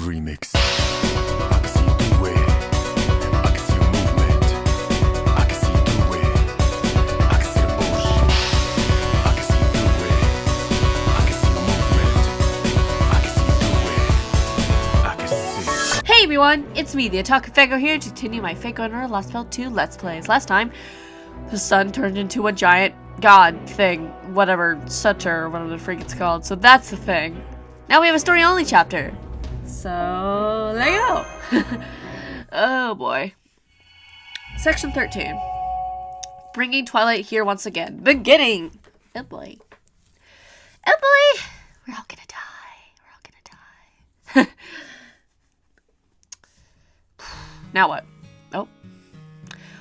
Remix. I can see through it. I can see your movement. I can see through it. I can see the bullshit. I can see through it. I can see your movement. I can see through it. I can see. Hey everyone, it's me, the Otaku Fago here, to continue my Fake Runner Lostbelt 2 Let's Plays. Last time, the sun turned into a giant god thing, whatever, Surtr, or whatever the freak it's called, so that's the thing. Now we have a story-only chapter. So, there you go. Oh boy. Section 13. Bringing Twilight here once again. Beginning! Oh boy. Oh boy! We're all gonna die. We're all gonna die. Now what? Oh.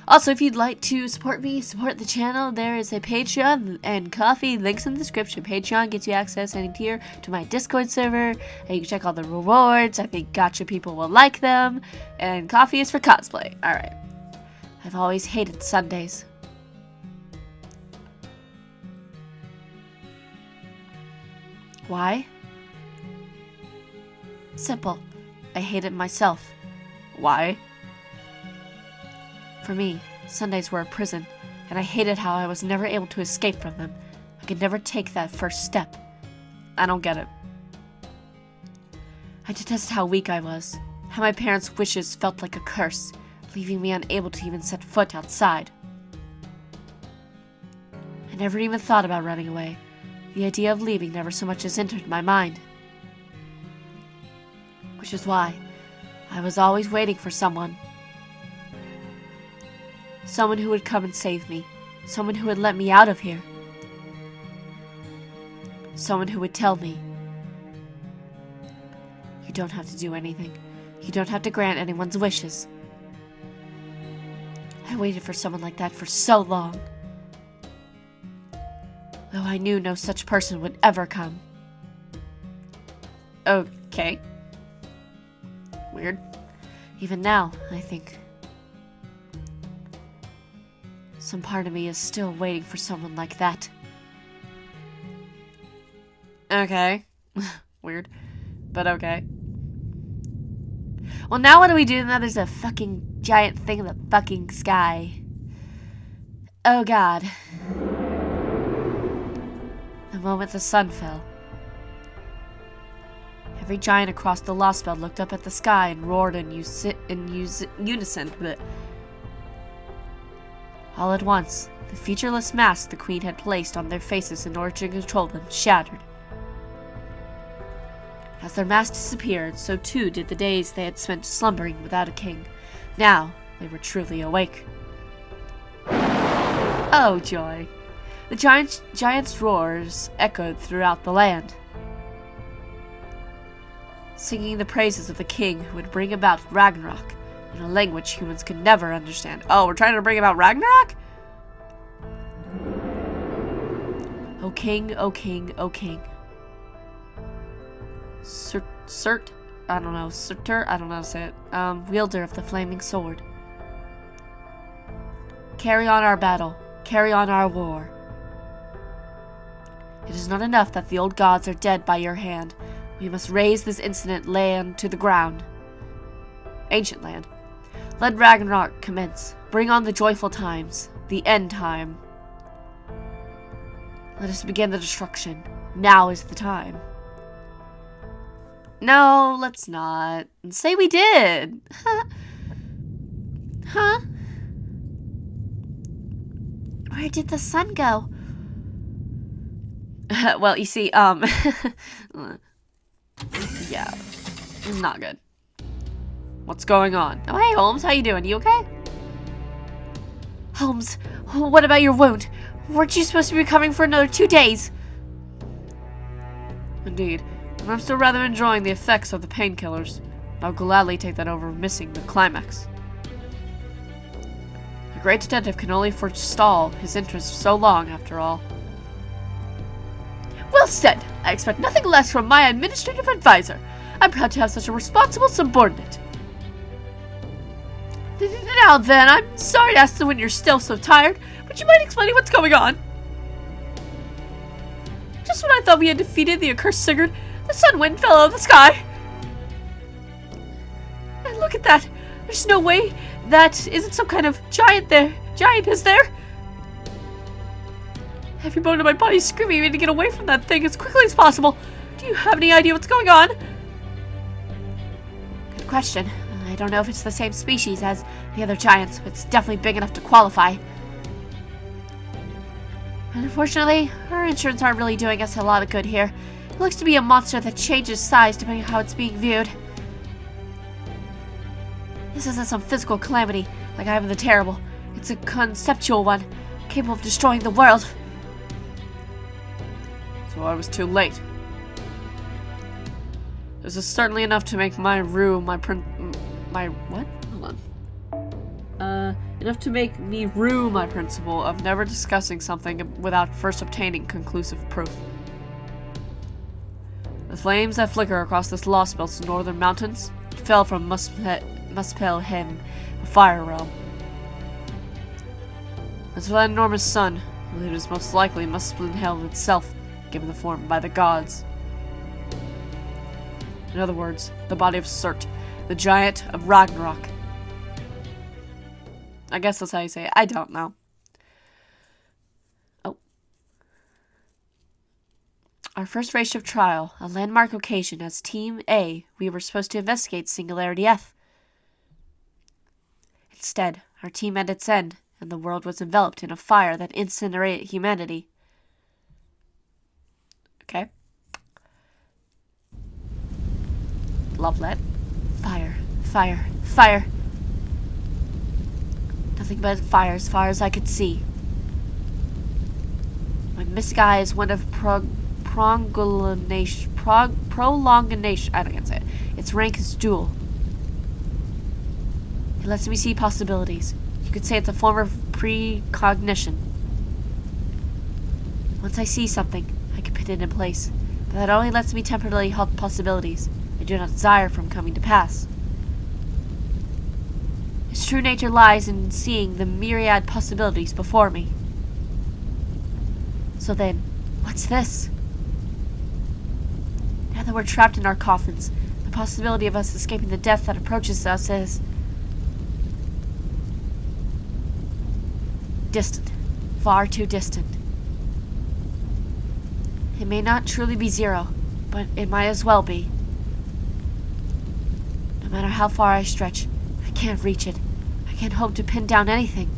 Also, if you'd like to support me, support the channel, there is a Patreon and Coffee, links in the description. Patreon gets you access any tier to my Discord server, and you can check all the rewards. I think Gacha people will like them, and Coffee is for cosplay. Alright. I've always hated Sundays. Why? Simple. I hate it myself. Why? For me, Sundays were a prison, and I hated how I was never able to escape from them. I could never take that first step. I don't get it. I detested how weak I was, how my parents' wishes felt like a curse, leaving me unable to even set foot outside. I never even thought about running away. The idea of leaving never so much as entered my mind. Which is why I was always waiting for someone. Someone who would come and save me. Someone who would let me out of here. Someone who would tell me, you don't have to do anything. You don't have to grant anyone's wishes. I waited for someone like that for so long. Though I knew no such person would ever come. Okay. Weird. Even now, I think some part of me is still waiting for someone like that. Okay. Weird. But okay. Well, now what do we do now there's a fucking giant thing in the fucking sky? Oh god. The moment the sun fell, every giant across the Lostbelt looked up at the sky and roared in unison. But all at once, the featureless mask the queen had placed on their faces in order to control them shattered. As their masks disappeared, so too did the days they had spent slumbering without a king. Now they were truly awake. Oh joy! The giant's roars echoed throughout the land, singing the praises of the king who would bring about ragnarok in a language humans could never understand. Oh, we're trying to bring about ragnarok? O king, O king, O king. Surtr? I don't know. Surtr? I don't know how to say it. Wielder of the flaming sword. Carry on our battle. Carry on our war. It is not enough that the old gods are dead by your hand. We must raise this ancient land to the ground. Ancient land. Let Ragnarok commence. Bring on the joyful times. The end time. Let us begin the destruction. Now is the time. No, let's not. And say we did. Huh? Where did the sun go? Well, you see, yeah, not good. What's going on? Oh, hey, Holmes, how you doing? You okay? Holmes, what about your wound? Weren't you supposed to be recovering for another 2 days? Indeed, and I'm still rather enjoying the effects of the painkillers. I'll gladly take that over missing the climax. A great detective can only forestall his interest so long, after all. Well said! I expect nothing less from my administrative advisor. I'm proud to have such a responsible subordinate. Now then, I'm sorry to ask when you're still so tired, but you might explain what's going on. Just when I thought we had defeated the accursed Sigurd, the sun went and fell out of the sky. Look at that! There's no way that isn't some kind of giant there. Giant, is there? Every bone in my body is screaming at me to get away from that thing as quickly as possible. Do you have any idea what's going on? Good question. I don't know if it's the same species as the other giants, but it's definitely big enough to qualify. Unfortunately, our insurance aren't really doing us a lot of good here. It looks to be a monster that changes size depending on how it's being viewed. This isn't some physical calamity like Ivan the Terrible. It's a conceptual one, capable of destroying the world. So I was too late. This is certainly enough to make my rue my what? Hold on. Enough to make me rue my principle of never discussing something without first obtaining conclusive proof. The flames that flicker across this Lostbelt's northern mountains fell from Muspelheim, the fire realm. As for that enormous sun, it is most likely Muspelheim itself, given the form by the gods. In other words, the body of Surtr, the giant of Ragnarok. I guess that's how you say it. I don't know. Oh. Our first race of trial, a landmark occasion. As Team A, we were supposed to investigate Singularity F. Instead, our team met its end, and the world was enveloped in a fire that incinerated humanity. Okay. Lovelet. Fire, fire, fire. Nothing but fire as far as I could see. My misguise went of prolongation. I can't say it. Its rank is dual. It lets me see possibilities. You could say it's a form of precognition. Once I see something, I can put it in place, but that only lets me temporarily halt possibilities I do not desire from coming to pass. Its true nature lies in seeing the myriad possibilities before me. So then, what's this? Now that we're trapped in our coffins, the possibility of us escaping the death that approaches us is distant, far too distant. It may not truly be zero, but it might as well be. No matter how far I stretch, I can't reach it. I can't hope to pin down anything.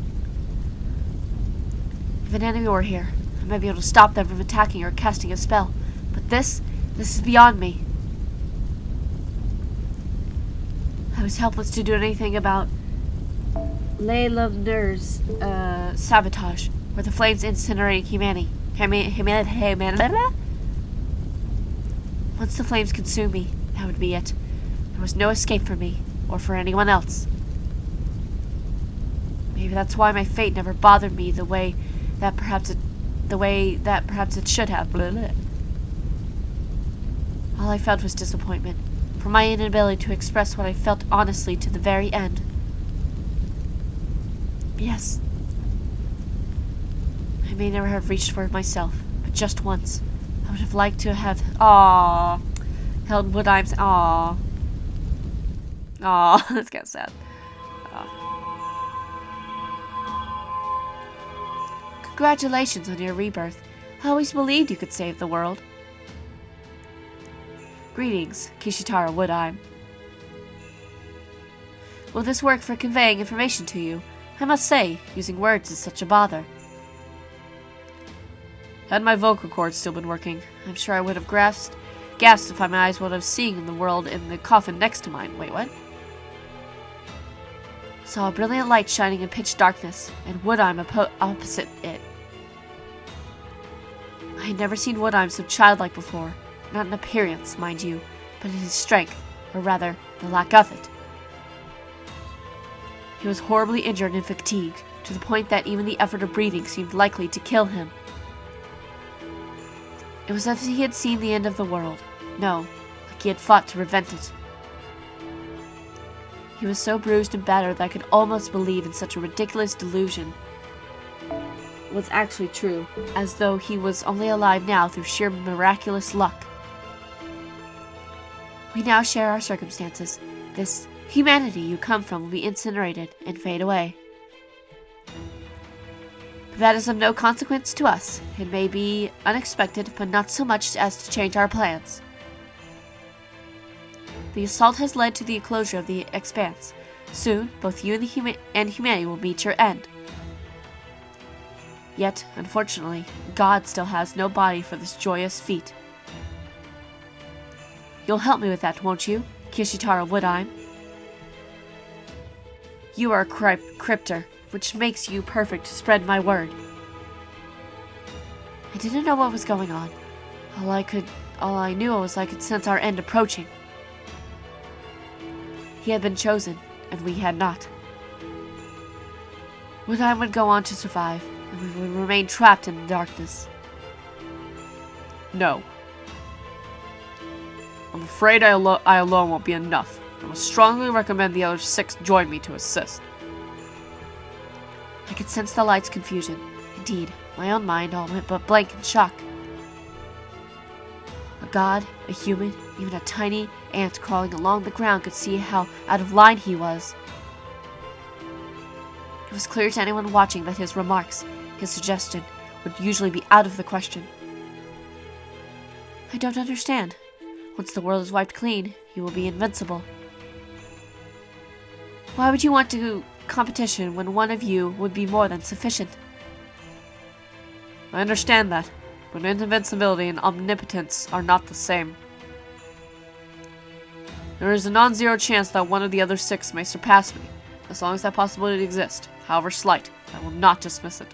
If an enemy were here, I might be able to stop them from attacking or casting a spell. But this is beyond me. I was helpless to do anything about Leylandur's sabotage, where the flames incinerating humanity. Once the flames consumed me, that would be it. There was no escape for me, or for anyone else. Maybe that's why my fate never bothered me the way that perhaps it should have. All I felt was disappointment, for my inability to express what I felt honestly to the very end. Yes. I may never have reached for it myself, but just once. I would have liked to have held Woodheim's that's kind of sad. Congratulations on your rebirth. I always believed you could save the world. Greetings, Kishitara Woodheim. Will this work for conveying information to you? I must say, using words is such a bother. Had my vocal cords still been working, I'm sure I would have gasped if my eyes would have seen the world in the coffin next to mine. Wait, what? Saw a brilliant light shining in pitch darkness, and Woodheim opposite it. I had never seen Woodheim so childlike before, not in appearance, mind you, but in his strength, or rather, the lack of it. He was horribly injured and fatigued, to the point that even the effort of breathing seemed likely to kill him. It was as if he had seen the end of the world. No, like he had fought to prevent it. He was so bruised and battered that I could almost believe in such a ridiculous delusion was actually true, as though he was only alive now through sheer miraculous luck. We now share our circumstances. This humanity you come from will be incinerated and fade away. That is of no consequence to us. It may be unexpected, but not so much as to change our plans. The assault has led to the closure of the expanse. Soon, both you and humanity will meet your end. Yet, unfortunately, God still has no body for this joyous feat. You'll help me with that, won't you, Kishitara Woodheim? You are a crypter, which makes you perfect to spread my word. I didn't know what was going on. All I knew was I could sense our end approaching. He had been chosen, and we had not. Woodheim would go on to survive, and we would remain trapped in the darkness. No. I'm afraid I alone won't be enough. I must strongly recommend the other 6 join me to assist. I could sense the light's confusion. Indeed, my own mind all went but blank in shock. A god, a human, even a tiny ant crawling along the ground could see how out of line he was. It was clear to anyone watching that his remarks, his suggestion, would usually be out of the question. I don't understand. Once the world is wiped clean, you will be invincible. Why would you want to do competition when one of you would be more than sufficient? I understand that, but invincibility and omnipotence are not the same. There is a non-zero chance that one of the other 6 may surpass me. As long as that possibility exists, however slight, I will not dismiss it.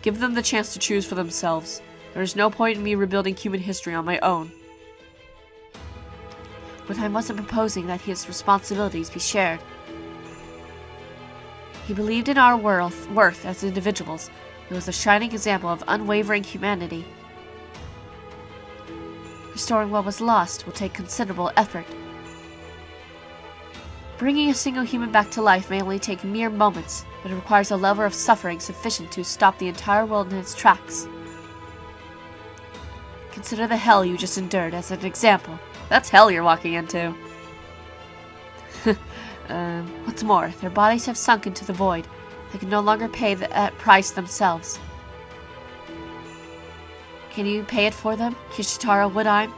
Give them the chance to choose for themselves. There is no point in me rebuilding human history on my own. But I wasn't proposing that his responsibilities be shared. He believed in our worth as individuals. It was a shining example of unwavering humanity. Restoring what was lost will take considerable effort. Bringing a single human back to life may only take mere moments, but it requires a level of suffering sufficient to stop the entire world in its tracks. Consider the hell you just endured as an example. That's hell you're walking into. What's more, their bodies have sunk into the void. They can no longer pay that price themselves. Can you pay it for them, Kishitara Woodheim?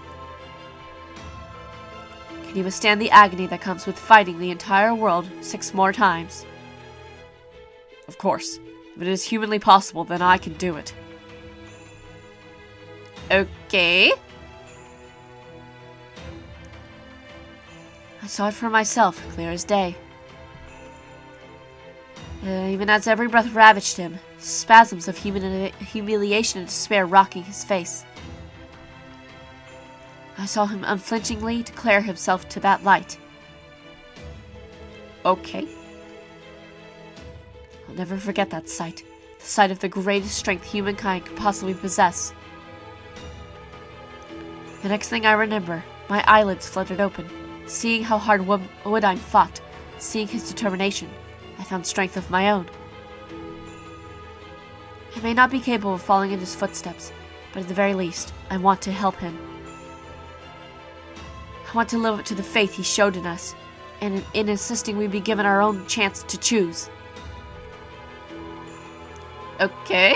Can you withstand the agony that comes with fighting the entire world 6 more times? Of course. If it is humanly possible, then I can do it. Okay. I saw it for myself, clear as day. Even as every breath ravaged him, spasms of humiliation and despair rocking his face. I saw him unflinchingly declare himself to that light. Okay. I'll never forget that sight. The sight of the greatest strength humankind could possibly possess. The next thing I remember, my eyelids fluttered open. Seeing how hard Woodheim fought, seeing his determination, I found strength of my own. I may not be capable of following in his footsteps, but at the very least, I want to help him. I want to live up to the faith he showed in us, and in insisting we be given our own chance to choose. Okay.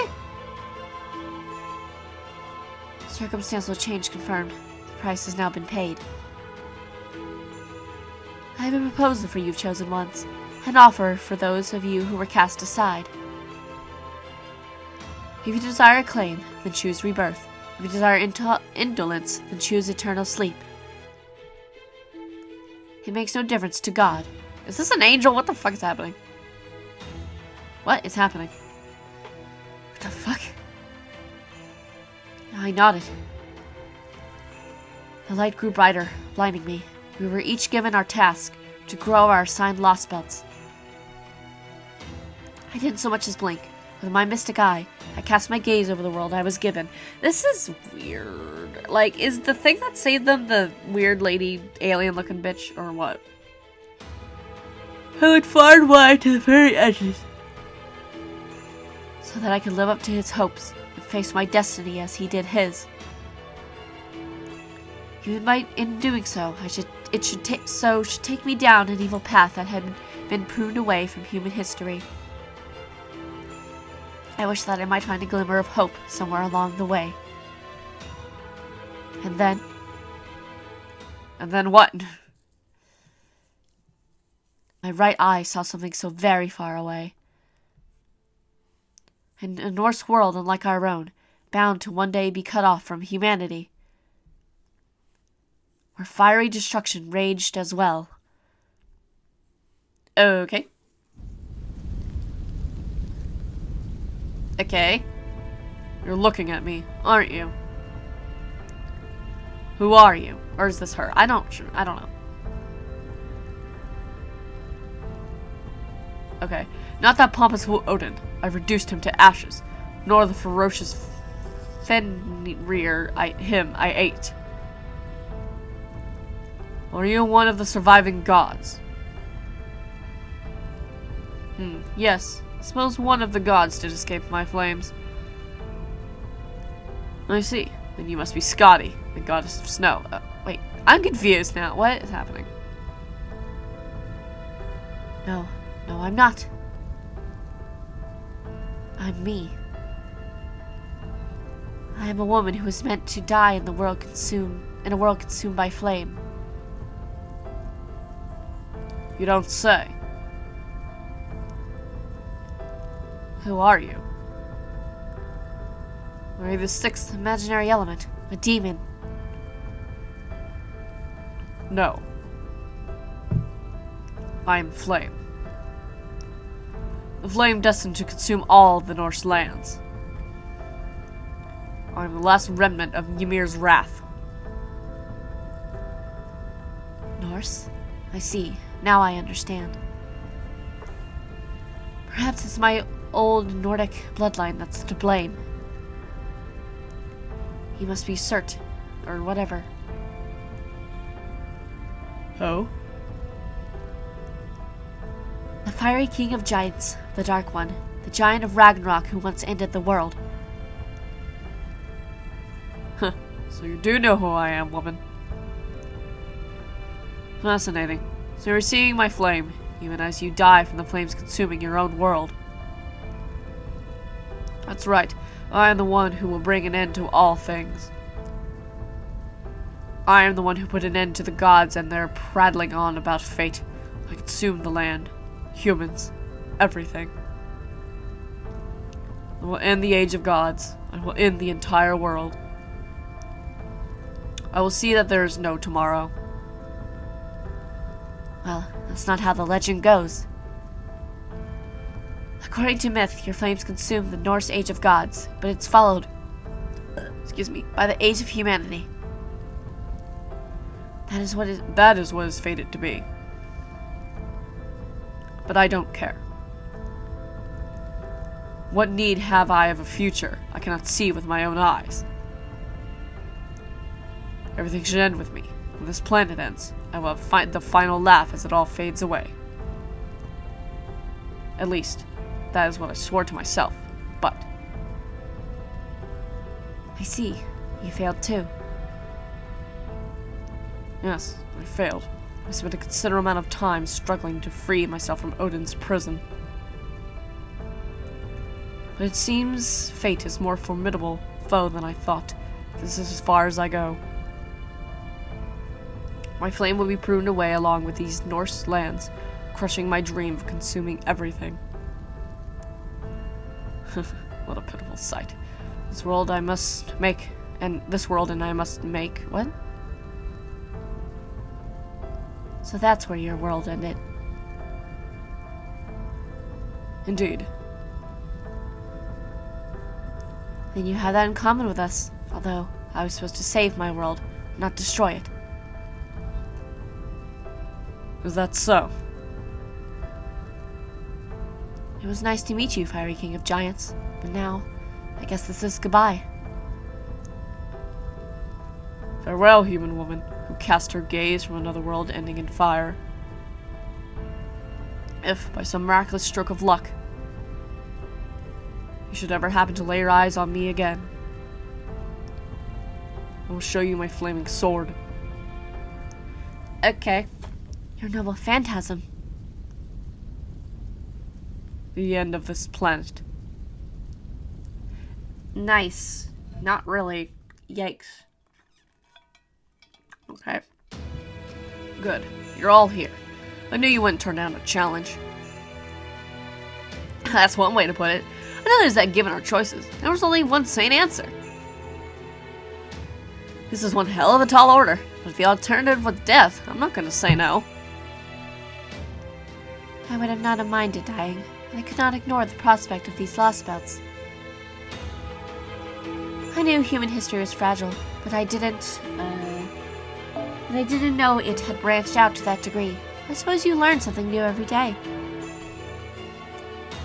Circumstantial change confirmed. The price has now been paid. I have a proposal for you, chosen ones. An offer for those of you who were cast aside. If you desire acclaim, then choose rebirth. If you desire indolence, then choose eternal sleep. It makes no difference to God. Is this an angel? What the fuck is happening? What is happening? What the fuck? I nodded. The light grew brighter, blinding me. We were each given our task to grow our assigned Lostbelts. I didn't so much as blink. With my mystic eye, I cast my gaze over the world I was given. This is weird. Like, is the thing that saved them the weird lady, alien-looking bitch, or what? I went far and wide to the very edges, so that I could live up to his hopes and face my destiny as he did his. In doing so, it should take me down an evil path that had been pruned away from human history. I wish that I might find a glimmer of hope somewhere along the way. And then what? My right eye saw something so very far away. In a Norse world unlike our own, bound to one day be cut off from humanity, where fiery destruction raged as well. Okay. Okay. You're looking at me, aren't you? Who are you? Or is this her? I don't know. Okay. Not that pompous fool Odin. I've reduced him to ashes. Nor the ferocious Fenrir I ate. Or are you one of the surviving gods? Yes. I suppose one of the gods did escape my flames. I see. Then you must be Skadi, the goddess of snow. Wait, I'm confused now. What is happening? No, I'm not. I'm me. I am a woman who was meant to die in a world consumed by flame. You don't say. Who are you? Are you the sixth imaginary element? A demon? No. I am flame. The flame destined to consume all the Norse lands. I am the last remnant of Ymir's wrath. Norse? I see. Now I understand. Perhaps it's my old Nordic bloodline that's to blame. He must be Surtr, or whatever. Oh? The fiery king of giants, the Dark One, the giant of Ragnarok who once ended the world. Huh, so you do know who I am, woman. Fascinating. So you're seeing my flame, even as you die from the flames consuming your own world. That's right. I am the one who will bring an end to all things. I am the one who put an end to the gods and their prattling on about fate. I consumed the land, humans, everything. I will end the age of gods. I will end the entire world. I will see that there is no tomorrow. Well, that's not how the legend goes. According to myth, your flames consumed the Norse Age of Gods, but it's followed, by the Age of Humanity. That is what is fated to be. But I don't care. What need have I of a future I cannot see with my own eyes? Everything should end with me. When this planet ends, I will find the final laugh as it all fades away. At least, that is what I swore to myself, but... I see. You failed too. Yes, I failed. I spent a considerable amount of time struggling to free myself from Odin's prison. But it seems fate is more formidable foe than I thought. This is as far as I go. My flame will be pruned away along with these Norse lands, crushing my dream of consuming everything. What a pitiful sight. This world I must make, and I must make. What? So that's where your world ended. Indeed. Then you have that in common with us, although I was supposed to save my world, not destroy it. Is that so? It was nice to meet you, Fiery King of Giants, but now, I guess this is goodbye. Farewell, human woman, who cast her gaze from another world ending in fire. If, by some miraculous stroke of luck, you should ever happen to lay your eyes on me again, I will show you my flaming sword. Okay. Your noble phantasm. The end of this planet. Nice. Not really. Yikes. Okay. Good. You're all here. I knew you wouldn't turn down a challenge. That's one way to put it. Another is that given our choices, there was only one sane answer. This is one hell of a tall order, but if the alternative was death, I'm not gonna say no. I would have not minded dying, but I could not ignore the prospect of these Lostbelts. I knew human history was fragile, but I didn't know it had branched out to that degree. I suppose you learn something new every day.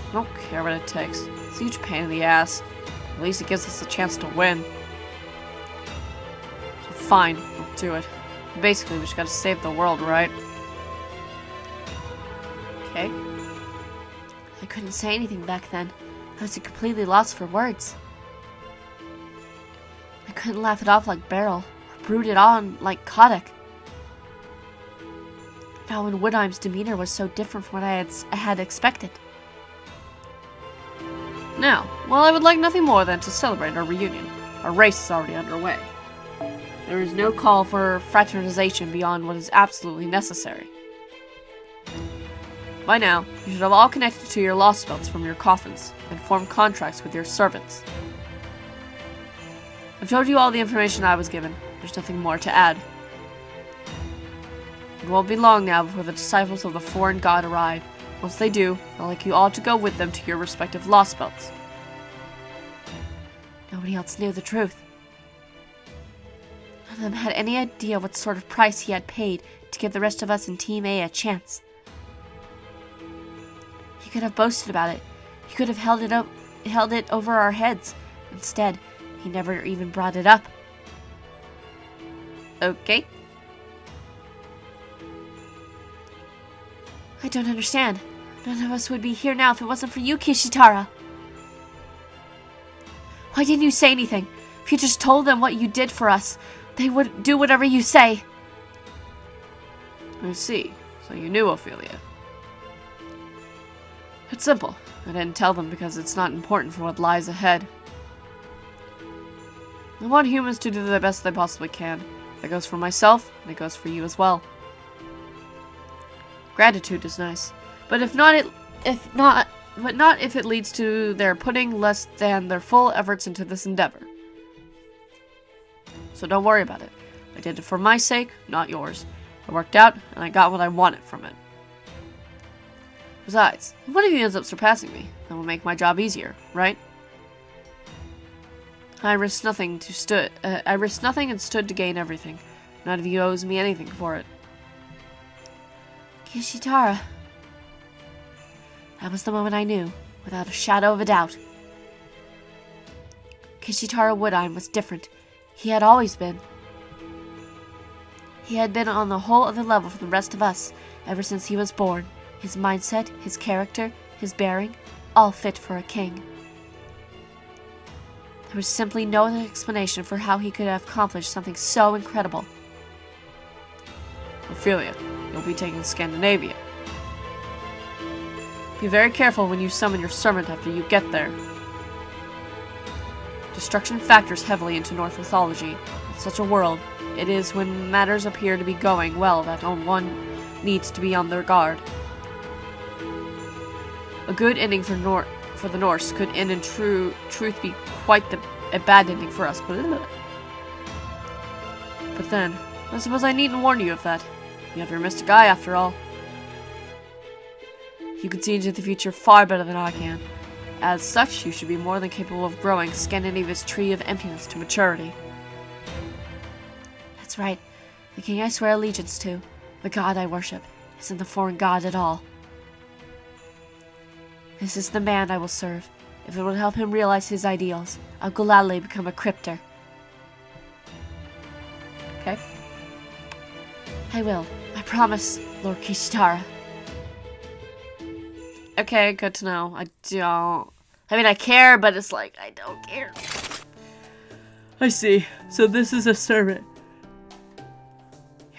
I don't care what it takes. It's a huge pain in the ass. At least it gives us a chance to win. So fine, I'll do it. Basically, we just gotta save the world, right? Okay. I couldn't say anything back then. I was completely lost for words. I couldn't laugh it off like Beryl, or brood it on like Kodak. Now when Woodheim's demeanor was so different from what I had expected. Now, well, I would like nothing more than to celebrate our reunion. Our race is already underway. There is no call for fraternization beyond what is absolutely necessary. By now, you should have all connected to your Lostbelts from your coffins, and formed contracts with your servants. I've told you all the information I was given. There's nothing more to add. It won't be long now before the disciples of the foreign god arrive. Once they do, I'd like you all to go with them to your respective Lostbelts. Nobody else knew the truth. None of them had any idea what sort of price he had paid to give the rest of us in Team A a chance. He could have boasted about it. He could have held it over our heads. Instead, he never even brought it up. Okay. I don't understand. None of us would be here now if it wasn't for you, Kishitara. Why didn't you say anything? If you just told them what you did for us, they would do whatever you say. I see. So you knew Ophelia. It's simple. I didn't tell them because it's not important for what lies ahead. I want humans to do the best they possibly can. That goes for myself, and it goes for you as well. Gratitude is nice, but not if it leads to their putting less than their full efforts into this endeavor. So don't worry about it. I did it for my sake, not yours. It worked out, and I got what I wanted from it. Besides, if one of you ends up surpassing me, that will make my job easier, right? I risked nothing and stood to gain everything. None of you owes me anything for it. Kishitara. That was the moment I knew, without a shadow of a doubt. Kishitara Woodheim was different. He had always been. He had been on the whole other level from the rest of us, ever since he was born. His mindset, his character, his bearing, all fit for a king. There was simply no other explanation for how he could have accomplished something so incredible. Ophelia, you'll be taking Scandinavia. Be very careful when you summon your servant after you get there. Destruction factors heavily into Norse mythology. In such a world, it is when matters appear to be going well that one needs to be on their guard. A good ending for the Norse could end in truth be quite a bad ending for us. But then, I suppose I needn't warn you of that. You have your mystic eye, after all. You can see into the future far better than I can. As such, you should be more than capable of growing Scandinavia's tree of emptiness to maturity. That's right. The king I swear allegiance to, the god I worship, isn't the foreign god at all. This is the man I will serve. If it will help him realize his ideals, I'll gladly become a crypter. Okay. I will. I promise, Lord Kishitara. Okay, good to know. I mean, I care, but it's like, I don't care. I see. So this is a servant.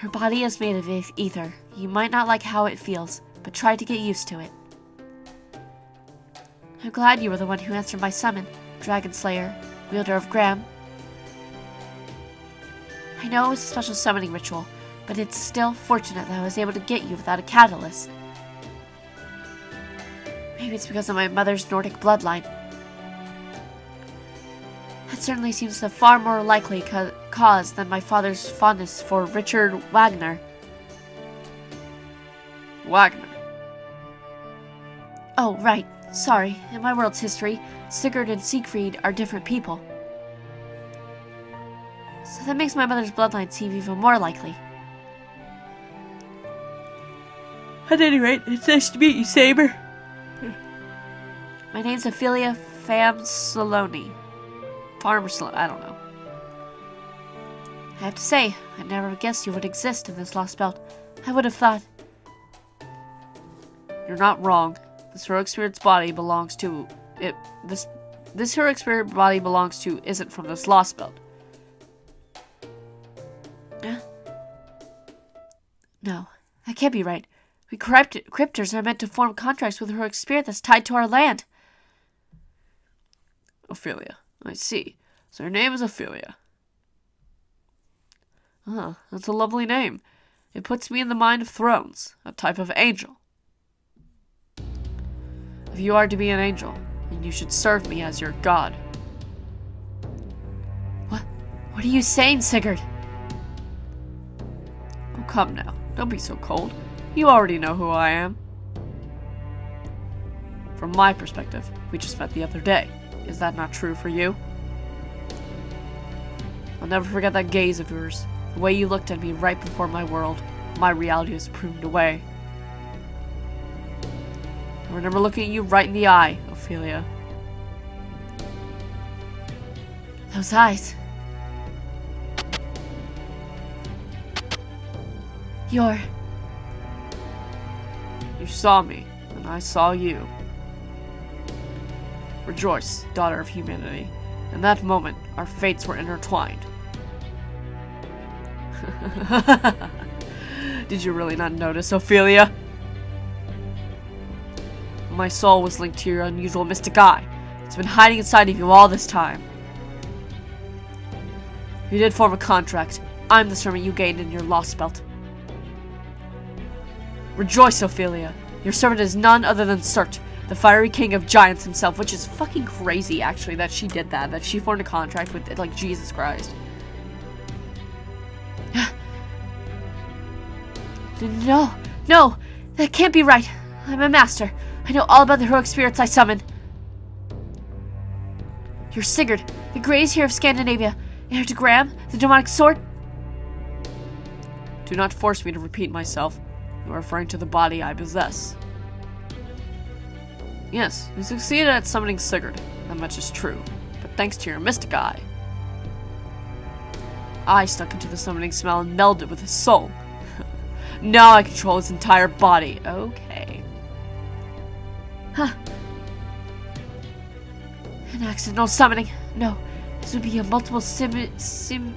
Her body is made of ether. You might not like how it feels, but try to get used to it. I'm glad you were the one who answered my summon, Dragon Slayer, wielder of Graham. I know it was a special summoning ritual, but it's still fortunate that I was able to get you without a catalyst. Maybe it's because of my mother's Nordic bloodline. That certainly seems a far more likely cause than my father's fondness for Richard Wagner. Wagner. Oh, right. Sorry. In my world's history, Sigurd and Siegfried are different people. So that makes my mother's bloodline seem even more likely. At any rate, it's nice to meet you, Saber. My name's Ophelia Famsaloni. I don't know. I have to say, I never guessed you would exist in this Lostbelt. I would have thought... You're not wrong. This heroic spirit's body belongs to... This heroic spirit body belongs to isn't from this Lostbelt. No, that can't be right. We crypters are meant to form contracts with a heroic spirit that's tied to our land. Ophelia. I see. So her name is Ophelia. Ah, that's a lovely name. It puts me in the mind of thrones, a type of angel. If you are to be an angel, then you should serve me as your god. What are you saying, Sigurd? Oh, come now. Don't be so cold. You already know who I am. From my perspective, we just met the other day. Is that not true for you? I'll never forget that gaze of yours. The way you looked at me right before my world. My reality was pruned away. I remember looking at you right in the eye, Ophelia. Those eyes. You saw me, and I saw you. Rejoice, daughter of humanity. In that moment, our fates were intertwined. Did you really not notice, Ophelia? My soul was linked to your unusual mystic eye. It's been hiding inside of you all this time. You did form a contract. I'm the servant you gained in your Lostbelt. Rejoice, Ophelia. Your servant is none other than Surtr, the fiery king of giants himself, which is fucking crazy, actually, that she did that she formed a contract with, like, Jesus Christ. No, that can't be right. I'm a master. I know all about the heroic spirits I summon. You're Sigurd, the greatest hero of Scandinavia, heir to Graham, the demonic sword. Do not force me to repeat myself. You are referring to the body I possess. Yes, you succeeded at summoning Sigurd. That much is true. But thanks to your mystic eye, I stuck into the summoning smell and melded it with his soul. Now I control his entire body. Okay. Huh. An accidental summoning. No, this would be a multiple simultaneous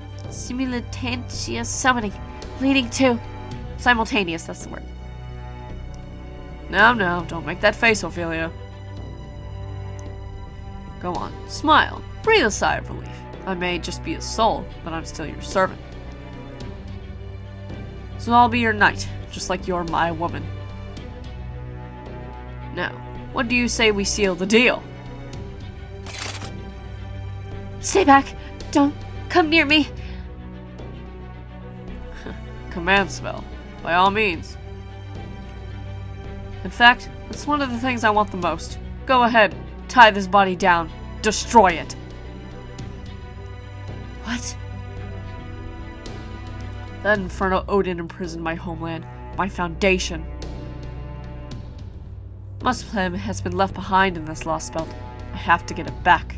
summoning, leading to... Simultaneous, that's the word. No, don't make that face, Ophelia. Go on, smile, breathe a sigh of relief. I may just be a soul, but I'm still your servant. So I'll be your knight, just like you're my woman. Now, what do you say we seal the deal? Stay back! Don't come near me! Command spell. By all means. In fact, it's one of the things I want the most. Go ahead, tie this body down, destroy it. What? That infernal Odin imprisoned my homeland, my foundation. Muspelheim has been left behind in this Lostbelt. I have to get it back.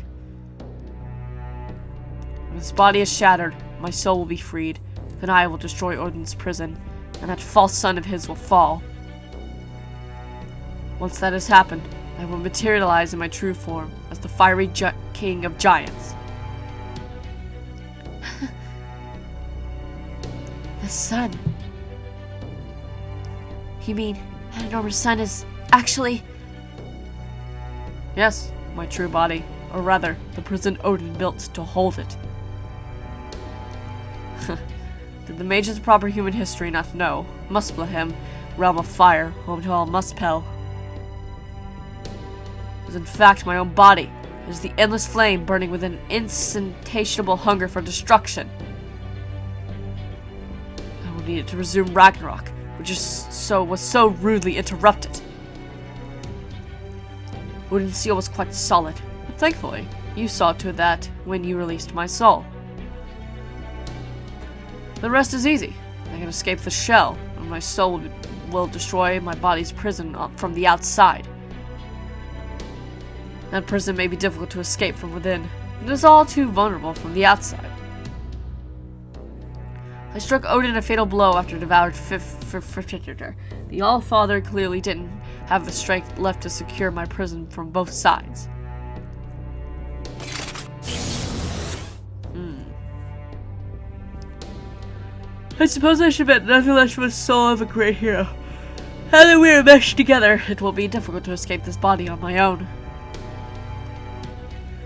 When this body is shattered, my soul will be freed. Then I will destroy Odin's prison, and that false son of his will fall. Once that has happened, I will materialize in my true form as the fiery king of giants. The sun. You mean that enormous sun is actually... Yes, my true body. Or rather, the prison Odin built to hold it. Did the mages of proper human history not know? Muspelheim, realm of fire, home to all Muspel. It is in fact my own body. It is the endless flame burning with an insatiable hunger for destruction. I will need it to resume Ragnarok, which was so rudely interrupted. Odin's seal was quite solid, but thankfully, you saw to that when you released my soul. The rest is easy. I can escape the shell, and my soul will destroy my body's prison from the outside. That prison may be difficult to escape from within. It is all too vulnerable from the outside. I struck Odin a fatal blow after devoured Surtr. The All-Father clearly didn't have the strength left to secure my prison from both sides. I suppose I should bet nothing less from the soul of a great hero. Now that we are meshed together, it will be difficult to escape this body on my own.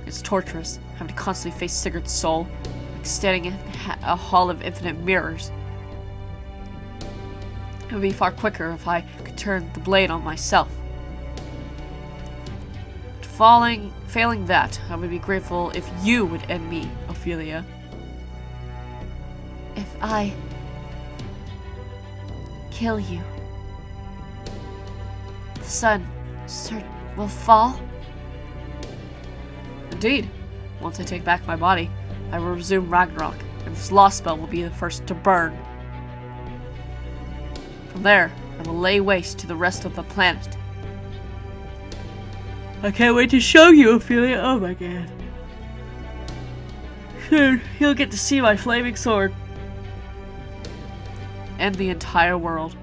It's torturous, having to constantly face Sigurd's soul, like standing in a hall of infinite mirrors. It would be far quicker if I could turn the blade on myself. But failing that, I would be grateful if you would end me, Ophelia. If I... kill you, the sun will fall? Indeed. Once I take back my body, I will resume Ragnarok, and this Lostbelt will be the first to burn. From there, I will lay waste to the rest of the planet. I can't wait to show you, Ophelia. Oh my god. Soon, you'll get to see my flaming sword. And the entire world.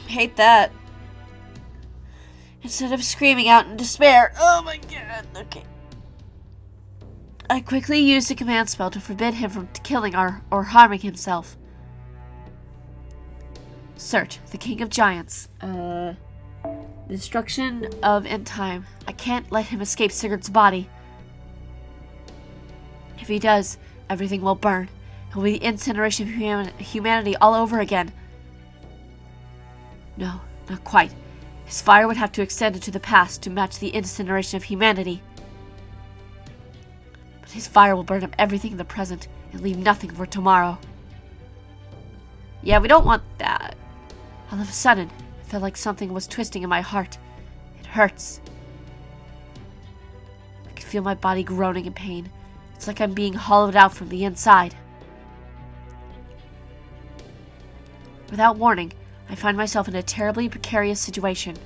Hate that. Instead of screaming out in despair, oh my god, okay. I quickly used a command spell to forbid him from killing or harming himself. Surtr, the king of giants. The destruction of end time. I can't let him escape Sigurd's body. If he does, everything will burn. It will be the incineration of humanity all over again. No, not quite. His fire would have to extend into the past to match the incineration of humanity. But his fire will burn up everything in the present and leave nothing for tomorrow. Yeah, we don't want that. All of a sudden, it felt like something was twisting in my heart. It hurts. I can feel my body groaning in pain. It's like I'm being hollowed out from the inside. Without warning, I find myself in a terribly precarious situation.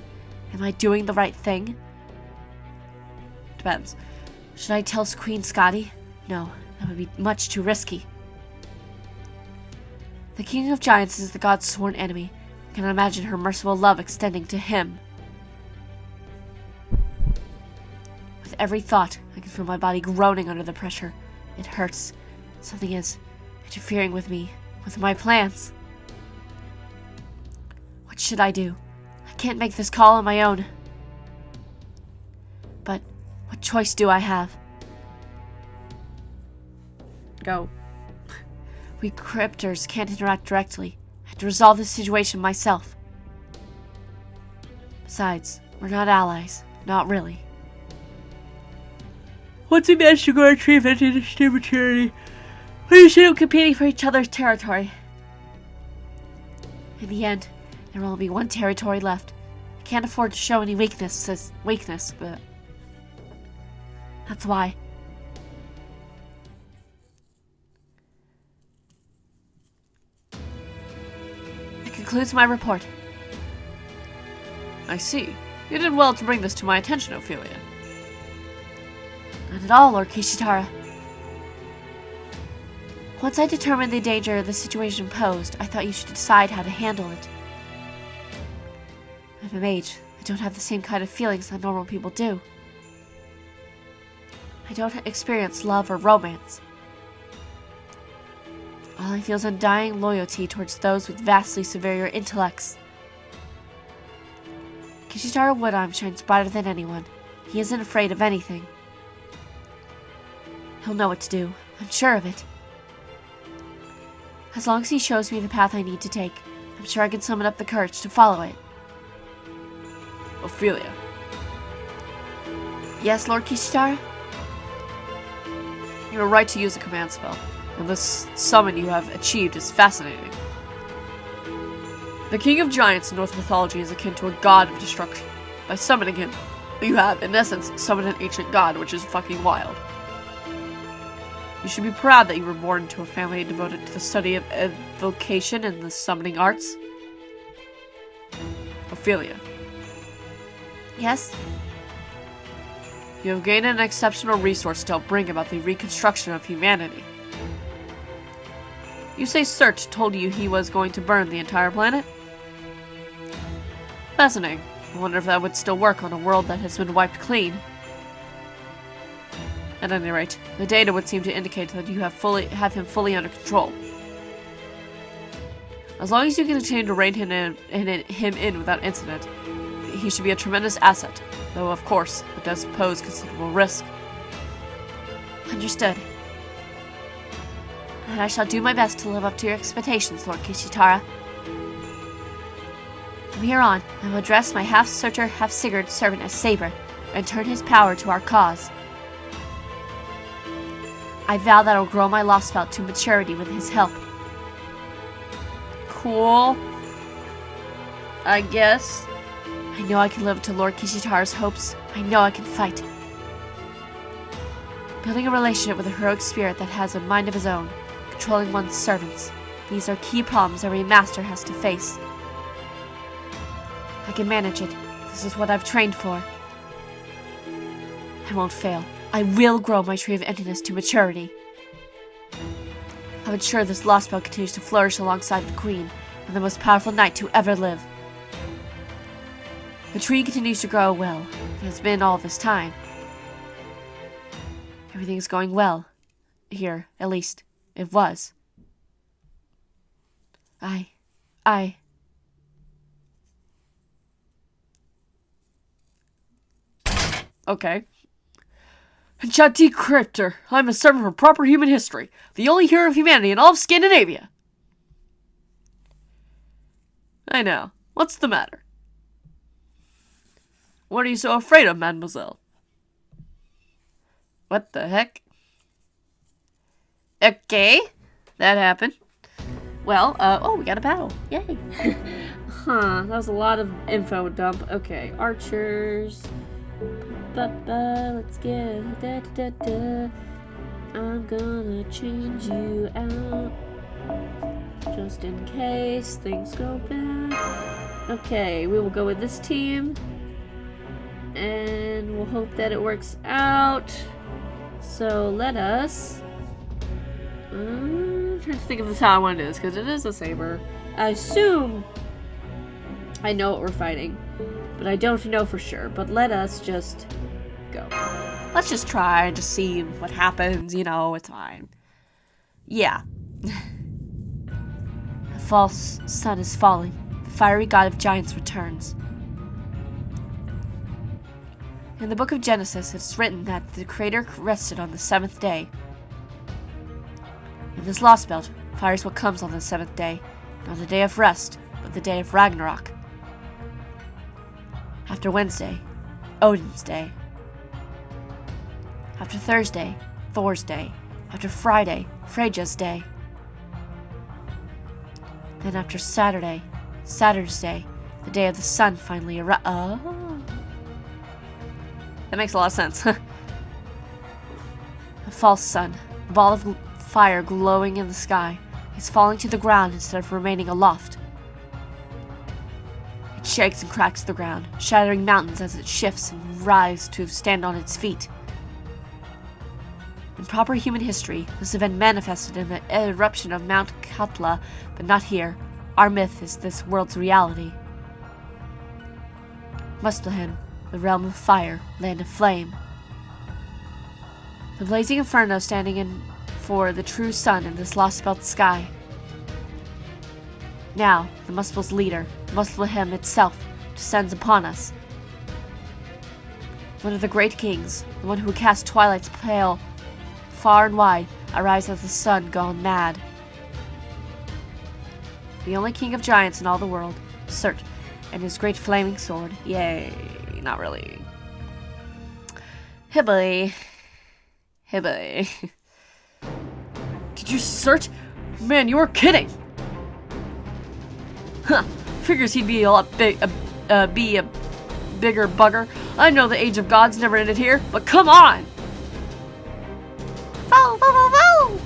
Am I doing the right thing? Depends. Should I tell Queen Skadi? No, that would be much too risky. The King of Giants is the god's sworn enemy. I can imagine her merciful love extending to him. With every thought, I can feel my body groaning under the pressure. It hurts. Something is interfering with me, with my plans. What should I do? I can't make this call on my own. But what choice do I have? Go. We crypters can't interact directly. I have to resolve this situation myself. Besides, we're not allies. Not really. Once we manage to grow our treatment into extreme maturity, we should be competing for each other's territory. In the end, there will only be one territory left. I can't afford to show any weakness, but that's why. That concludes my report. I see. You did well to bring this to my attention, Ophelia. Not at all, Lord Kishitara. Once I determined the danger the situation posed, I thought you should decide how to handle it. I'm a mage. I don't have the same kind of feelings that normal people do. I don't experience love or romance. All I feel is undying loyalty towards those with vastly superior intellects. Kishitara Woodarm shines brighter than anyone. He isn't afraid of anything. He'll know what to do. I'm sure of it. As long as he shows me the path I need to take, I'm sure I can summon up the courage to follow it. Ophelia. Yes, Lord Kishitara? You have a right to use a command spell, and this summon you have achieved is fascinating. The King of Giants in Norse mythology is akin to a god of destruction. By summoning him, you have, in essence, summoned an ancient god, which is fucking wild. You should be proud that you were born into a family devoted to the study of evocation and the summoning arts. Ophelia. Yes? You have gained an exceptional resource to help bring about the reconstruction of humanity. You say Surtr told you he was going to burn the entire planet? Fascinating. I wonder if that would still work on a world that has been wiped clean. At any rate, the data would seem to indicate that you have him fully under control. As long as you can continue to rein him in without incident, he should be a tremendous asset, though of course, it does pose considerable risk. Understood. And I shall do my best to live up to your expectations, Lord Kishitara. From here on, I will address my half-Surtr, half-Sigurd servant as Saber, and turn his power to our cause. I vow that I will grow my Lostbelt to maturity with his help. Cool. I guess. I know I can live up to Lord Kishitara's hopes. I know I can fight. Building a relationship with a heroic spirit that has a mind of his own, controlling one's servants. These are key problems every master has to face. I can manage it. This is what I've trained for. I won't fail. I will grow my tree of emptiness to maturity. I'll ensure this Lostbelt continues to flourish alongside the Queen and the most powerful knight to ever live. The tree continues to grow well. It has been all this time. Everything's going well. Here, at least, it was. Okay. Chati Crypter. I'm a servant for proper human history. The only hero of humanity in all of Scandinavia. I know. What's the matter? What are you so afraid of, mademoiselle? What the heck? Okay. That happened. Well, oh, we got a battle. Yay. That was a lot of info dump. Okay, archers. Let's get I'm gonna change you out just in case things go bad. Okay, we will go with this team and we'll hope that it works out. So let us I'm trying to think of this how I want it is, because it is a saber. I assume I know what we're fighting, but I don't know for sure. But let us just go. Let's just try and just see what happens. You know, it's fine. Yeah. The false sun is falling. The fiery god of giants returns. In the book of Genesis, it's written that the Creator rested on the seventh day. In this Lostbelt, fire is what comes on the seventh day, not the day of rest, but the day of Ragnarok. After Wednesday, Odin's day. After Thursday, Thor's day. After Friday, Freyja's day. Then after Saturday, Saturn's day, the day of the sun finally arrives. Oh. That makes a lot of sense. A false sun, a ball of fire glowing in the sky, is falling to the ground instead of remaining aloft. It shakes and cracks the ground, shattering mountains as it shifts and rises to stand on its feet. In proper human history, this event manifested in the eruption of Mount Katla, but not here. Our myth is this world's reality. Muspelheim, the realm of fire, land of flame. The blazing inferno standing in for the true sun in this Lostbelt sky. Now, the Muspel's leader, Muspelheim itself, descends upon us. One of the great kings, the one who cast Twilight's pale far and wide, arrives as the sun gone mad. The only king of giants in all the world, Surtr, and his great flaming sword. Yay, not really. Hibbly. Hibbly. Did you Surtr? Man, you were kidding! Huh, figures he'd be a lot be a bigger bugger. I know the age of gods never ended here, but come on! Foe, foe, foe, foe!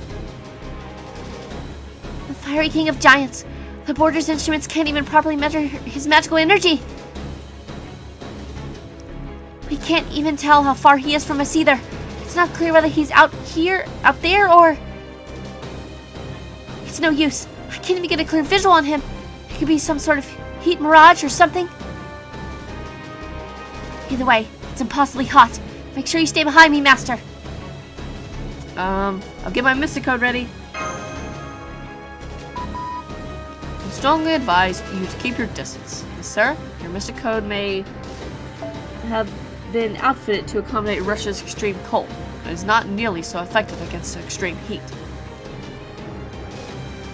The fiery king of giants. The border's instruments can't even properly measure his magical energy. We can't even tell how far he is from us either. It's not clear whether he's out here, out there, or... It's no use. I can't even get a clear visual on him. It could be some sort of heat mirage or something. Either way, it's impossibly hot. Make sure you stay behind me, Master. I'll get my Mystic Code ready. I strongly advise you to keep your distance. Yes, sir. Your Mystic Code may have been outfitted to accommodate Russia's extreme cold, but is not nearly so effective against extreme heat.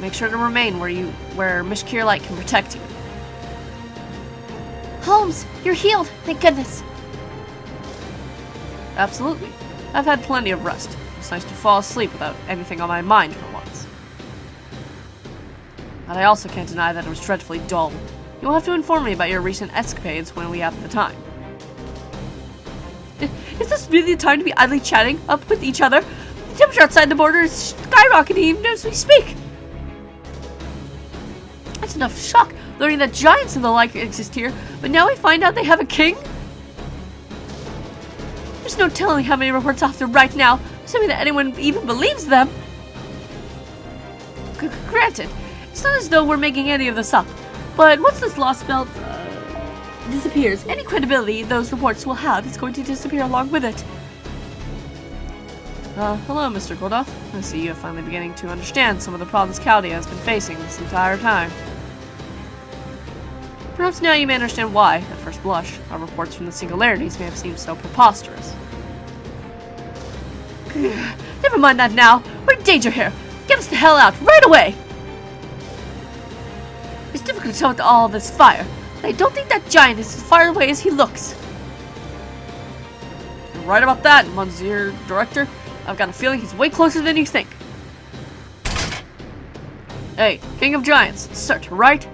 Make sure to remain where Mishkir Light can protect you. Holmes, you're healed, thank goodness. Absolutely. I've had plenty of rest. It's nice to fall asleep without anything on my mind for once. But I also can't deny that it was dreadfully dull. You'll have to inform me about your recent escapades when we have the time. Is this really the time to be idly chatting up with each other? The temperature outside the border is skyrocketing even as we speak. That's enough shock learning that giants and the like exist here, but now we find out they have a king? There's no telling how many reports out there right now, assuming that anyone even believes them. Granted, it's not as though we're making any of this up, but once this Lostbelt disappears, any credibility those reports will have is going to disappear along with it. Hello, Mr. Gordoff. I see you're finally beginning to understand some of the problems Chaldea has been facing this entire time. Perhaps now you may understand why, at first blush, our reports from the singularities may have seemed so preposterous. Never mind that now. We're in danger here. Get us the hell out, right away! It's difficult to tell with all this fire, but I don't think that giant is as far away as he looks. You're right about that, Monsieur Director. I've got a feeling he's way closer than you think. Hey, King of Giants, Surtr, right?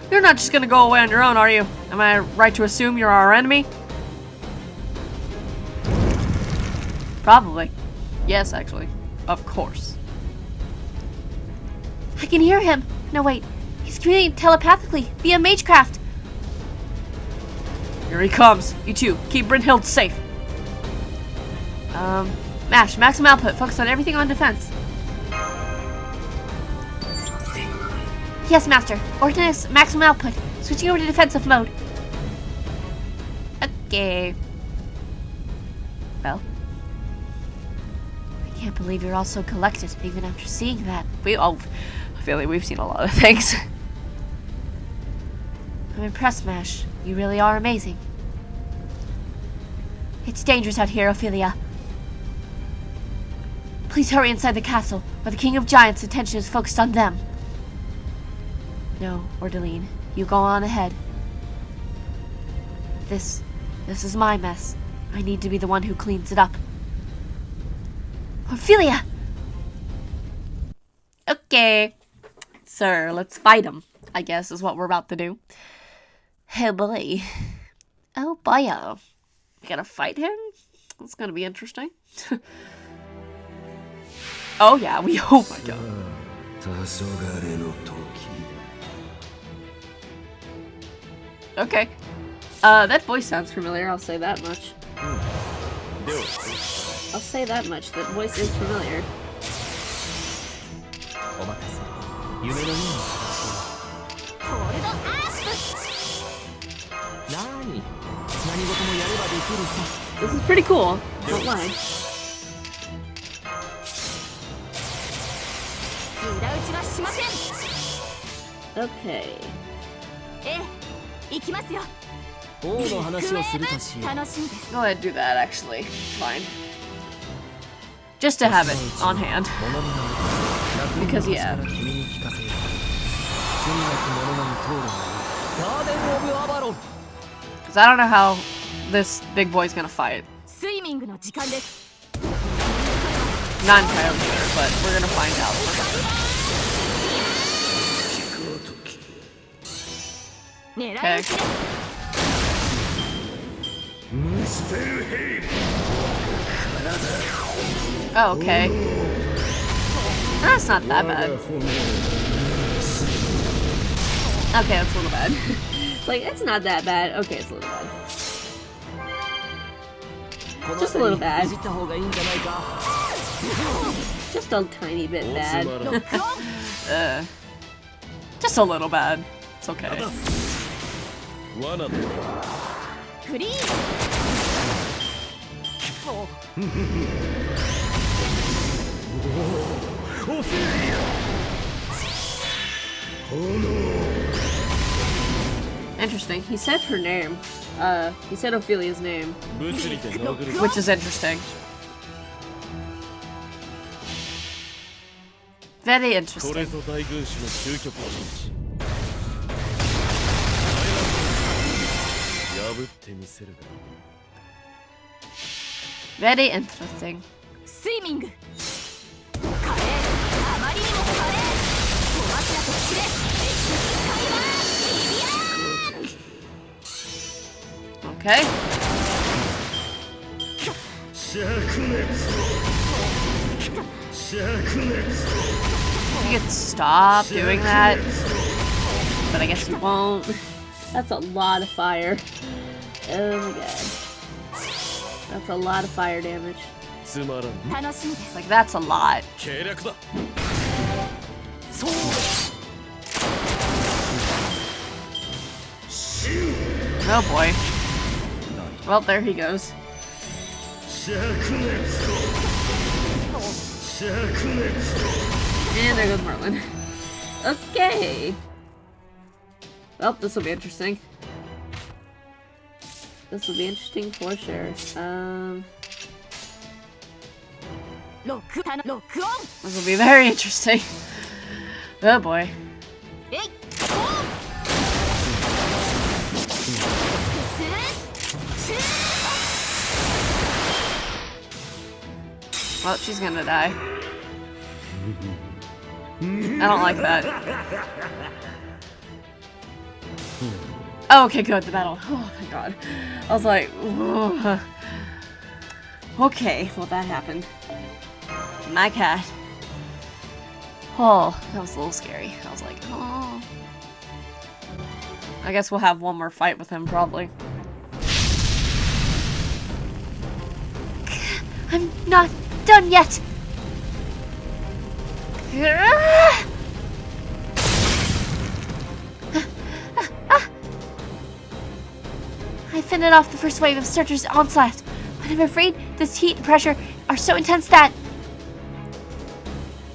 You're not just gonna go away on your own, are you? Am I right to assume you're our enemy? Probably. Yes, actually. Of course. I can hear him. No, wait. He's communicating telepathically via magecraft. Here he comes. You two, keep Brynhild safe. Mash, maximum output. Focus on everything on defense. Yes, Master. Ordinance, maximum output. Switching over to defensive mode. Okay. Well. I can't believe you're all so collected, even after seeing that. I feel like we've seen a lot of things. I'm impressed, Mash. You really are amazing. It's dangerous out here, Ophelia. Please hurry inside the castle, where the King of Giants' attention is focused on them. No, Ordeline, you go on ahead. This is my mess. I need to be the one who cleans it up. Ophelia! Okay. Sir, let's fight him, I guess is what we're about to do. Hey, boy. Oh, boy. We gotta fight him? That's gonna be interesting. Oh, yeah, we hope I go. Okay. That voice sounds familiar, I'll say that much. I'll say that much, that voice is familiar. This is pretty cool, don't lie. Okay. ええ、行きますよ。王の話をするとしよう。楽しみです。 Go ahead and do that, actually. It's fine. Just to have it on hand. Because, yeah. 君に聞かせよう。罪なき者の通るのガーデン・オブ・アバロン。 Because I don't know how this big boy's gonna fight. スイミングの時間です。 Not entirely sure, but we're gonna find out. 狙い撃 Okay. ちです。 Oh, okay. That's not that bad. Okay, that's a little bad. It's like, it's not that bad. Okay, it's a little bad. Just a little bad. いじった方がいいんじゃないか。 Just a tiny bit bad. ロックオン。 Just a little bad. It's okay. 罠だ。フリーズ。お オフィリア。 Interesting. He said her name. He said Ophelia's name, 物理で殴る。 which is interesting. Very これ interesting. ぞ大軍師の究極陣地。破ってみせるが。 Very interesting. スイミング。華麗。あまりにも華麗。小柱と口で。Okay. You could stop doing that, but I guess you won't. That's a lot of fire. Oh my god. That's a lot of fire damage. つまらん。楽しみです。 Like, that's a lot. 計略だ。そう。 Oh boy. Well, there he goes. And there goes Merlin. Okay. Well, this will be interesting. This will be interesting for sure. ロックロックオン。 This will be very interesting. Oh boy. えい。Well, she's gonna die. I don't like that. Oh, okay, good. The battle. Oh my god. I was like, ugh. Okay, well that happened. My cat. Oh, that was a little scary. I was like, oh. I guess we'll have one more fight with him, probably. I'm not done yet! I fended off the first wave of Surtr's onslaught, but I'm afraid this heat and pressure are so intense that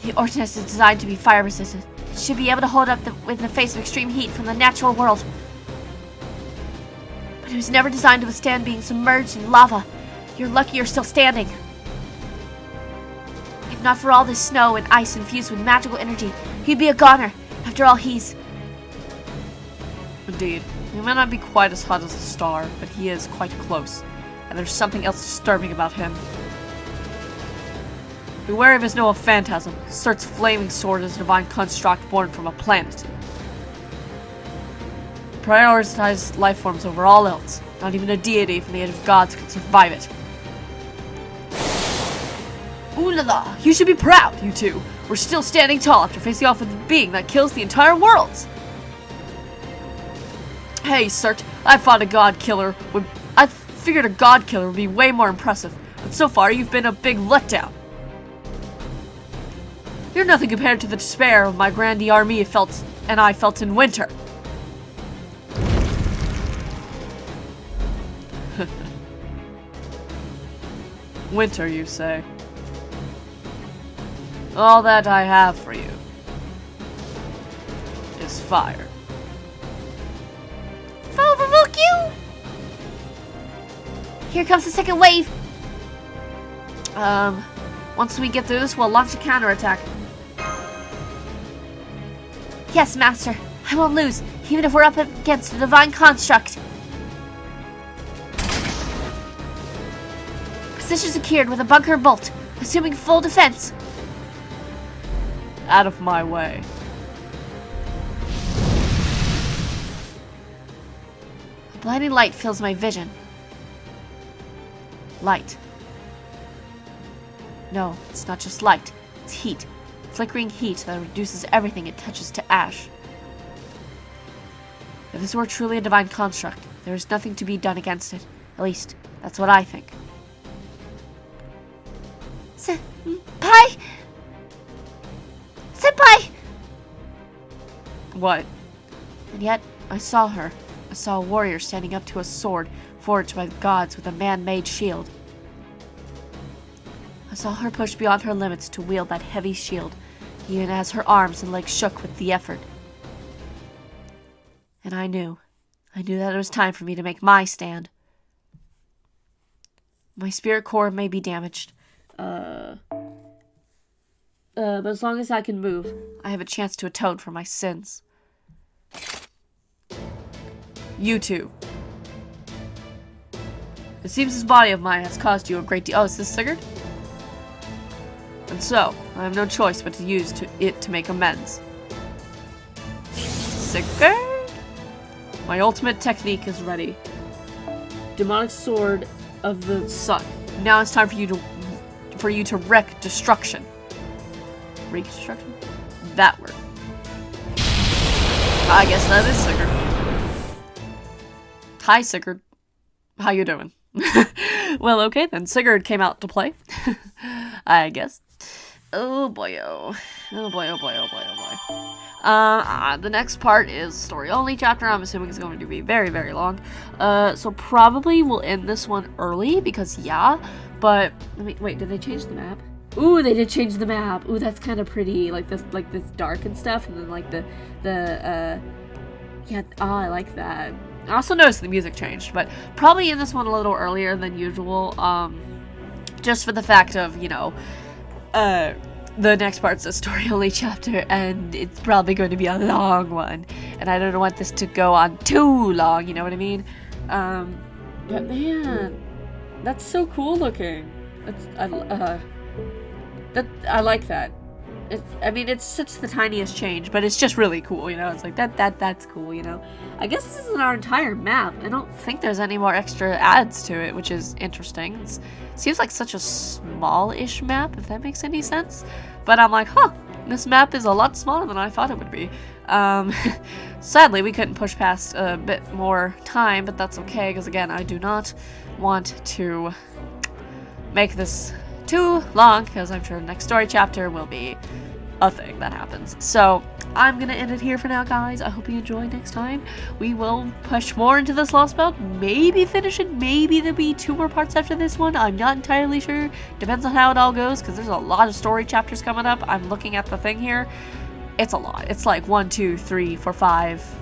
the Ortinus is designed to be fire resistant. It should be able to hold up in the face of extreme heat from the natural world. But it was never designed to withstand being submerged in lava. You're lucky you're still standing. If not for all this snow and ice infused with magical energy, he'd be a goner. After all, he's... Indeed. He might not be quite as hot as a star, but he is quite close. And there's something else disturbing about him. Beware of his Noah phantasm. Surtr's flaming sword is a divine construct born from a planet. Prioritize life forms over all else. Not even a deity from the age of gods could survive it. Ooh la la! You should be proud, you two! We're still standing tall after facing off with the being that kills the entire world! Hey, Surtr, I figured a god killer would be way more impressive, but so far you've been a big letdown. You're nothing compared to the despair of my grandee army I felt in winter. Winter, you say? All that I have for you is fire. Provoke you! Here comes the second wave. Once we get through this, we'll launch a counterattack. Yes, Master. I won't lose, even if we're up against a divine construct. Position secured with a bunker bolt, assuming full defense. Out of my way. A blinding light fills my vision. Light. No, it's not just light. It's heat. Flickering heat that reduces everything it touches to ash. If this were truly a divine construct, there is nothing to be done against it. At least, that's what I think. Senpai! Senpai! What? And yet, I saw her. I saw a warrior standing up to a sword forged by the gods with a man-made shield. I saw her push beyond her limits to wield that heavy shield, even as her arms and legs shook with the effort. And I knew that it was time for me to make my stand. My spirit core may be damaged. But as long as I can move, I have a chance to atone for my sins. You two. It seems this body of mine has caused you a great deal. Oh, is this Sigurd? And so, I have no choice but to use it to make amends. Sigurd? My ultimate technique is ready. Demonic Sword of the Sun. Now it's time for you to wreak destruction. Reconstruction? That word. I guess that is Sigurd. Hi, Sigurd. How you doing? Well, okay then. Sigurd came out to play. I guess. Oh boy, oh. Oh boy, oh boy, oh boy, oh boy. The next part is story only chapter. I'm assuming it's going to be very, very long. So probably we'll end this one early because yeah. But wait, did they change the map? Ooh, they did change the map. Ooh, that's kind of pretty. Like this dark and stuff, and then like yeah. Oh, I like that. I also noticed the music changed, but probably in this one a little earlier than usual. Just for the fact of, you know, the next part's a story-only chapter, and it's probably going to be a long one, and I don't want this to go on too long, you know what I mean? But man, that's so cool looking. I like that. I mean, it's such the tiniest change, but it's just really cool, you know? It's like, that's cool, you know? I guess this isn't our entire map. I don't think there's any more extra adds to it, which is interesting. It seems like such a small-ish map, if that makes any sense. But I'm like, huh, this map is a lot smaller than I thought it would be. Sadly, we couldn't push past a bit more time, but that's okay, because again, I do not want to make this too long, because I'm sure the next story chapter will be a thing that happens. So I'm gonna end it here for now, guys. I hope you enjoy next time. We will push more into this Lostbelt, maybe finish it, maybe there'll be 2 more parts after this one. I'm not entirely sure. Depends on how it all goes, because there's a lot of story chapters coming up. I'm looking at the thing here. It's a lot. It's like 1, 2, 3, 4, 5,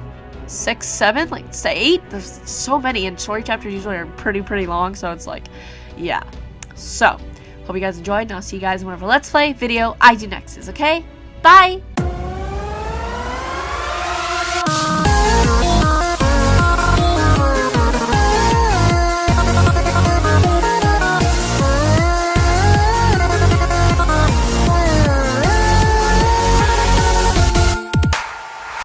6, 7, like say 8. There's so many, and story chapters usually are pretty long, so it's like, yeah. So hope you guys enjoyed, and I'll see you guys in whatever Let's Play video I do next is, okay? Bye!